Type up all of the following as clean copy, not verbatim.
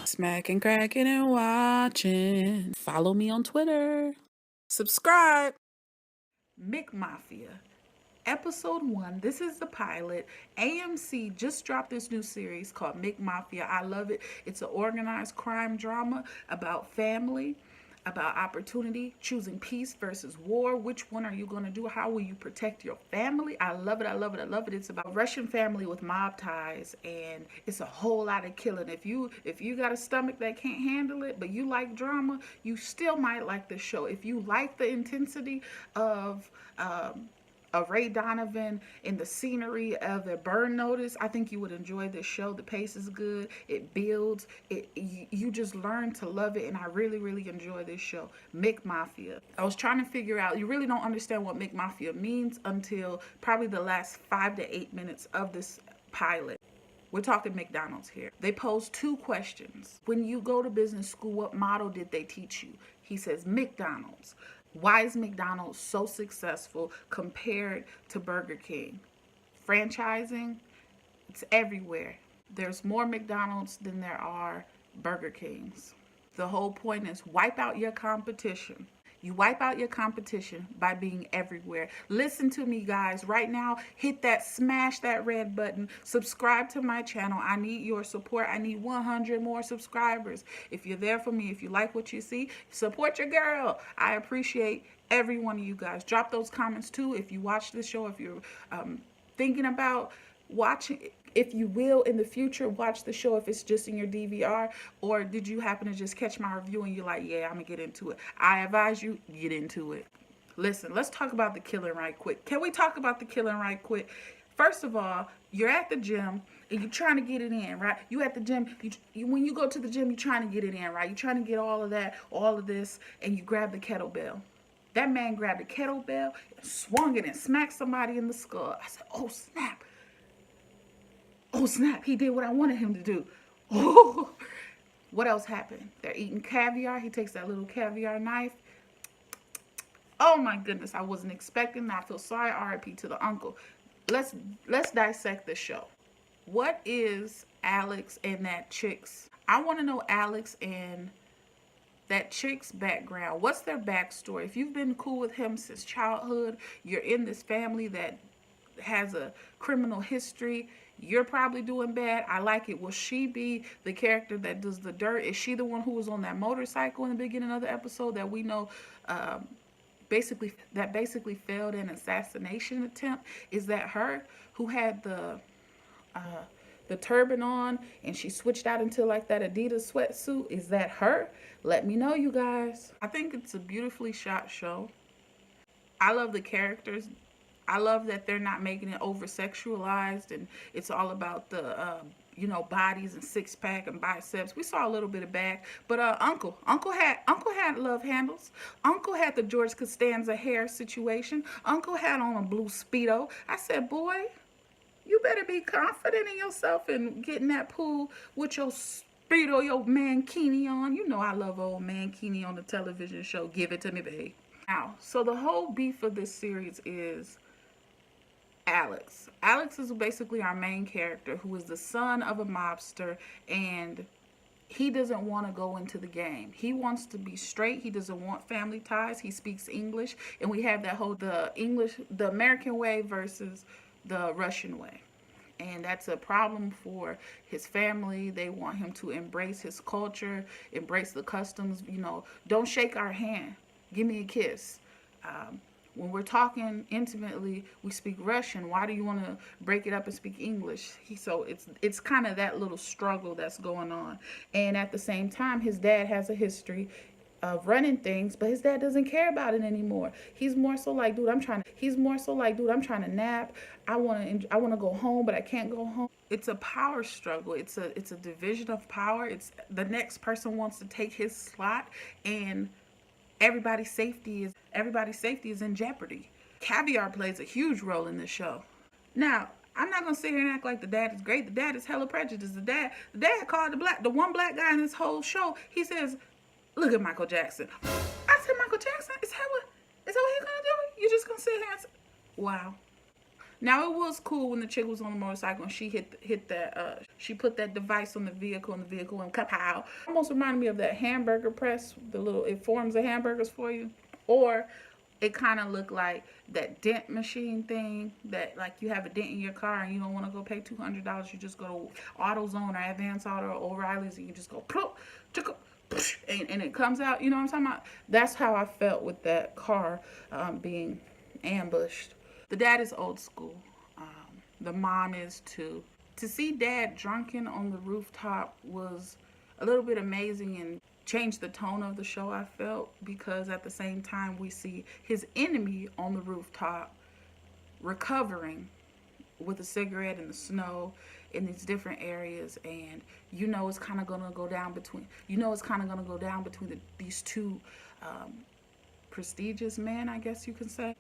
Smacking, cracking, and watching. Follow me on Twitter. Subscribe. Mafia. Episode 1. This is the pilot. AMC just dropped this new series called Mafia. I love it. It's an organized crime drama about family, about opportunity, choosing peace versus war. Which one are you going to do? How will you protect your family? I love it. I love it. I love it. It's about a Russian family with mob ties, and it's a whole lot of killing. If you got a stomach that can't handle it, but you like drama, you still might like the show. If you like the intensity of Ray Donovan and the scenery of the Burn Notice, I think you would enjoy this show. The pace is good. It builds. You just learn to love it, and I really, really enjoy this show. Mafia. I was trying to figure out. You really don't understand what Mafia means until probably the last 5 to 8 minutes of this pilot. We're talking McDonald's here. They pose 2 questions. When you go to business school, what motto did they teach you? He says McDonald's. Why is McDonald's so successful compared to Burger King? Franchising, it's everywhere. There's more McDonald's than there are Burger Kings. The whole point is wipe out your competition. You wipe out your competition by being everywhere. Listen to me, guys. Right now, hit that, smash that red button. Subscribe to my channel. I need your support. I need 100 more subscribers. If you're there for me, if you like what you see, support your girl. I appreciate every one of you guys. Drop those comments too if you watch this show, if you're thinking about watching, if you will in the future watch the show, if it's just in your DVR, or did you happen to just catch my review and you're like, yeah, I'm gonna get into it. I advise you get into it. Listen, let's talk about the killing right quick. Can we talk about the killing right quick? First of all, you're at the gym and you're trying to get it in, right? You at the gym, when you go to the gym, you're trying to get it in, right? You're trying to get all of this, and you grab the kettlebell. That man grabbed the kettlebell and swung it and smacked somebody in the skull. I said, oh snap. Oh snap, he did what I wanted him to do. Oh, what else happened? They're eating caviar. He takes that little caviar knife. Oh my goodness, I wasn't expecting that. I feel sorry. RIP to the uncle. Let's dissect the show. What is Alex and that chick's? I want to know Alex and that chick's background. What's their backstory? If you've been cool with him since childhood, you're in this family that has a criminal history, you're probably doing bad. I like it. Will she be the character that does the dirt? Is she the one who was on that motorcycle in the beginning of the episode that we know basically failed an assassination attempt? Is that her who had the turban on and she switched out into like that Adidas sweatsuit? Is that her? Let me know, you guys. I think it's a beautifully shot show. I love the characters. I love that they're not making it over sexualized and it's all about the bodies and six pack and biceps. We saw a little bit of back, but Uncle had love handles. Uncle had the George Costanza hair situation. Uncle had on a blue Speedo. I said, boy, you better be confident in yourself and get in that pool with your Speedo, your mankini on. You know I love old mankini on the television show. Give it to me, babe. Now, so the whole beef of this series is Alex. Alex is basically our main character who is the son of a mobster, and he doesn't want to go into the game. He wants to be straight. He doesn't want family ties. He speaks English, and we have that whole the American way versus the Russian way. And that's a problem for his family. They want him to embrace his culture, embrace the customs. Don't shake our hand. Give me a kiss. When we're talking intimately, we speak Russian. Why do you want to break it up and speak English? So it's kind of that little struggle that's going on. And at the same time, his dad has a history of running things, but his dad doesn't care about it anymore. He's more so like, dude, I'm trying to nap. I want to go home, but I can't go home. It's a power struggle. It's a division of power. It's the next person wants to take his slot, and everybody's safety is in jeopardy. Caviar plays a huge role in this show. Now, I'm not gonna sit here and act like the dad is great. The dad is hella prejudiced. The dad called the one black guy in this whole show. He says, "Look at Michael Jackson." I said, "Michael Jackson? Is that what he's gonna do? You just gonna sit here and say, wow." Now it was cool when the chick was on the motorcycle and she hit that she put that device on the vehicle and the vehicle went kapow. Almost reminded me of that hamburger press, the little it forms the hamburgers for you. Or it kind of looked like that dent machine thing that like you have a dent in your car and you don't want to go pay $200. You just go to AutoZone or Advance Auto or O'Reilly's and you just go and it comes out. You know what I'm talking about? That's how I felt with that car being ambushed. The dad is old school. The mom is too. To see dad drunken on the rooftop was a little bit amazing and changed the tone of the show, I felt, because at the same time we see his enemy on the rooftop recovering with a cigarette in the snow in these different areas, and it's kind of gonna go down between these two prestigious men, I guess you can say.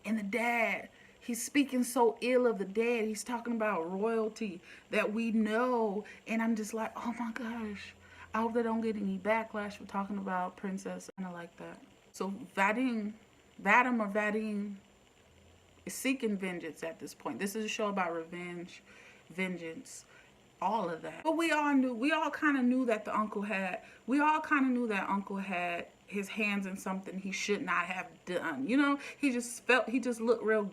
And the dad, he's speaking so ill of the dead. He's talking about royalty that we know. And I'm just like, oh my gosh. I hope they don't get any backlash for talking about Princess Anna like that. So Vadim is seeking vengeance at this point. This is a show about revenge, vengeance, all of that. But we all kind of knew that uncle had his hands in something he should not have done. He just looked real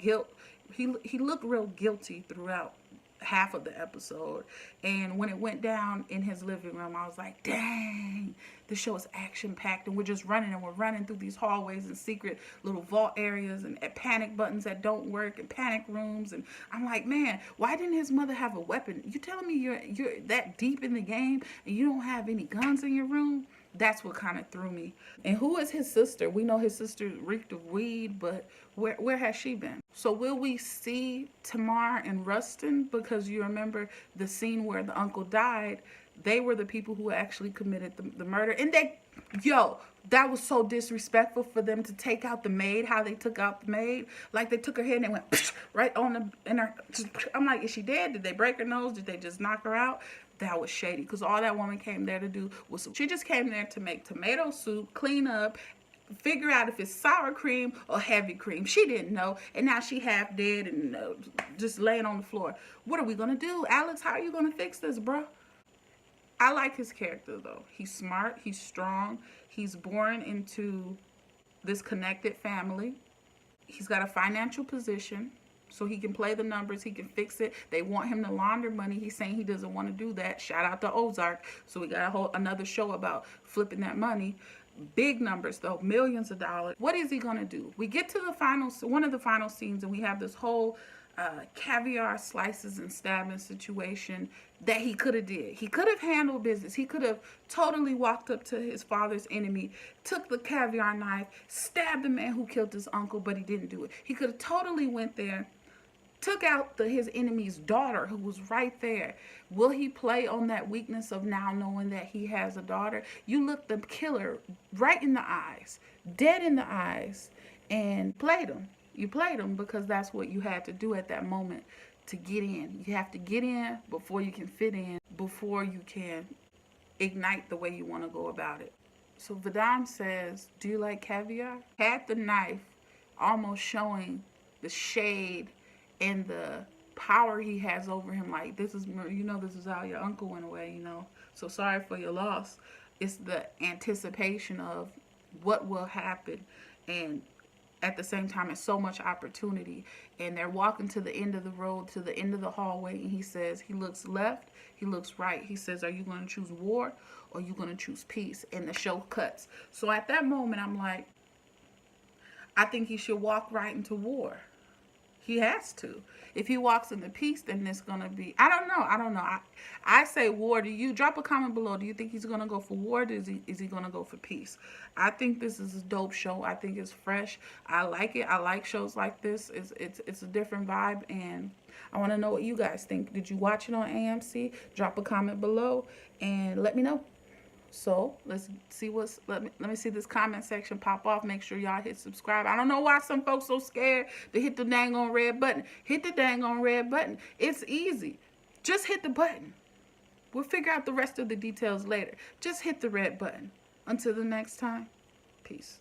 he looked real guilty throughout half of the episode. And when it went down in his living room, I was like, dang, this show is action packed, and we're just running through these hallways and secret little vault areas and panic buttons that don't work and panic rooms. And I'm like, man, why didn't his mother have a weapon? You telling me you're that deep in the game and you don't have any guns in your room? That's what kind of threw me. And who is his sister? We know his sister reeked of weed, but where has she been? So will we see Tamar and Rustin? Because you remember the scene where the uncle died, they were the people who actually committed the murder. And that was so disrespectful for them to take out the maid, how they took out the maid. Like they took her head and they went right on her. I'm like, is she dead? Did they break her nose? Did they just knock her out? That was shady, because all that woman came there to do was, she just came there to make tomato soup, clean up, figure out if it's sour cream or heavy cream. She didn't know, and now she half dead and just laying on the floor. What are we gonna do, Alex? How are you gonna fix this, bro? I like his character though. He's smart, he's strong, he's born into this connected family. He's got a financial position, so he can play the numbers, he can fix it. They want him to launder money. He's saying he doesn't want to do that. Shout out to Ozark. So we got another show about flipping that money. Big numbers though, millions of dollars. What is he gonna do? We get to one of the final scenes, and we have this whole caviar slices and stabbing situation that he could have did. He could have handled business. He could have totally walked up to his father's enemy, took the caviar knife, stabbed the man who killed his uncle, but he didn't do it. He could have totally went there, took out his enemy's daughter who was right there. Will he play on that weakness of now knowing that he has a daughter? You looked the killer right in the eyes, dead in the eyes, and played him. You played him because that's what you had to do at that moment to get in. You have to get in before you can fit in, before you can ignite the way you want to go about it. So Vadim says, do you like caviar? Had the knife almost showing the shade and the power he has over him. Like, this is how your uncle went away, So sorry for your loss. It's the anticipation of what will happen, and at the same time, it's so much opportunity. And they're walking to the end of the road, to the end of the hallway, and he says, he looks left, he looks right. He says, are you going to choose war or are you going to choose peace? And the show cuts. So at that moment, I'm like, I think he should walk right into war. He has to. If he walks into peace, then it's going to be, I don't know. I say war. Do you drop a comment below? Do you think he's going to go for war? Or is he going to go for peace? I think this is a dope show. I think it's fresh. I like it. I like shows like this. It's a different vibe, and I want to know what you guys think. Did you watch it on AMC? Drop a comment below and let me know. So let's see let me see this comment section pop off. Make sure y'all hit subscribe. I don't know why some folks so scared to hit the dang on red button. Hit the dang on red button. It's easy. Just hit the button. We'll figure out the rest of the details later. Just hit the red button. Until the next time, peace.